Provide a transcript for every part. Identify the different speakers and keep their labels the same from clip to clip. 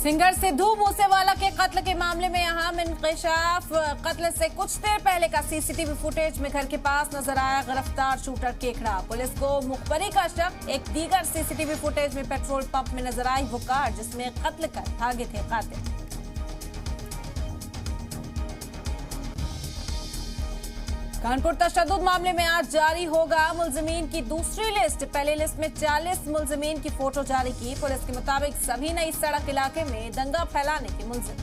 Speaker 1: Singer Sidhu Moosewala के कत्ल के मामले में अहम इंकशाफ। कत्ल से कुछ देर पहले का सीसीटीवी फुटेज में घर के पास नजर आया गिरफ्तार शूटर केकड़ा। पुलिस को मुखबरी का शक। एक दीगर सीसीटीवी फुटेज में पेट्रोल पंप में नजर आई वो कार जिसमें कत्ल कर भागे थे कातिल। कानपुर तशद्दुद मामले में आज जारी होगा मुलजिमीन की दूसरी लिस्ट। पहली लिस्ट में 40 मुलजिमीन की फोटो जारी की। पुलिस के मुताबिक सभी नई सड़क इलाके में दंगा फैलाने के मुलजिम।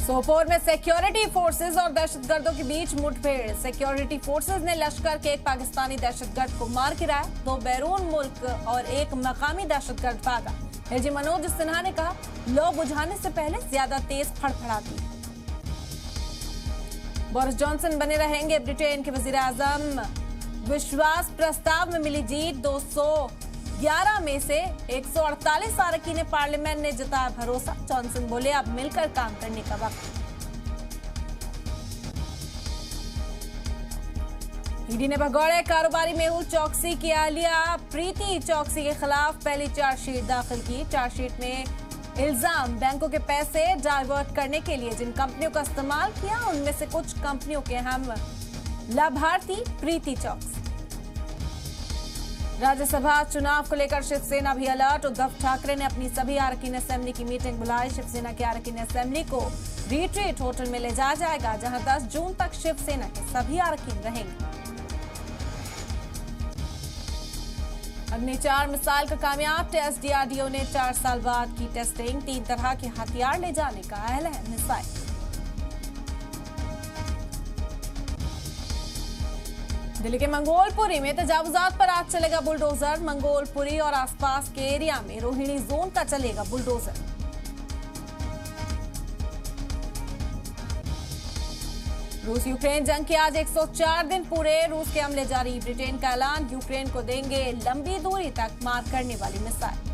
Speaker 1: सोपोर में सिक्योरिटी फोर्सेज और दहशतगर्दों के बीच मुठभेड़। सिक्योरिटी फोर्सेज ने लश्कर के एक पाकिस्तानी दहशतगर्द को मार गिराया। 2 बैरून मुल्क और एक मकामी दहशतगर्द भागा। एजी मनोज सिन्हा ने कहा, लौ बुझाने से पहले ज्यादा तेज फड़फड़ाती। बोरिस जॉनसन बने रहेंगे ब्रिटेन के वजीर आजम। विश्वास प्रस्ताव में मिली जीत। 211 में से 148 अरकान ने पार्लियामेंट ने जताया भरोसा। जॉनसन बोले, अब मिलकर काम करने का वक्त। ईडी ने भगौड़े कारोबारी मेहुल चौकसी की अहलिया प्रीति चौकसी के खिलाफ पहली चार्जशीट दाखिल की। चार्जशीट में इल्जाम बैंकों के पैसे डाइवर्ट करने के लिए जिन कंपनियों का इस्तेमाल किया उनमें से कुछ कंपनियों के अहम लाभार्थी प्रीति चौकसी। राज्यसभा चुनाव को लेकर शिवसेना भी अलर्ट। उद्धव ठाकरे ने अपनी सभी अरकान असेंबली की मीटिंग बुलाई। शिवसेना के अरकान असेंबली को रिट्रीट होटल में ले जाया जाएगा जहां 10 जून तक शिवसेना के सभी अरकान रहेंगे। अग्नि 4 मिसाइल का कामयाब टेस्ट। डीआरडीओ ने 4 साल बाद की टेस्टिंग। 3 तरह के हथियार ले जाने का अहल है मिसाइल। दिल्ली के मंगोलपुरी में तजावुजात पर आज चलेगा बुलडोजर। मंगोलपुरी और आसपास के एरिया में रोहिणी जोन का चलेगा बुलडोजर। रूस यूक्रेन जंग के आज 104 दिन पूरे। रूस के हमले जारी। ब्रिटेन का ऐलान, यूक्रेन को देंगे लंबी दूरी तक मार करने वाली मिसाइल।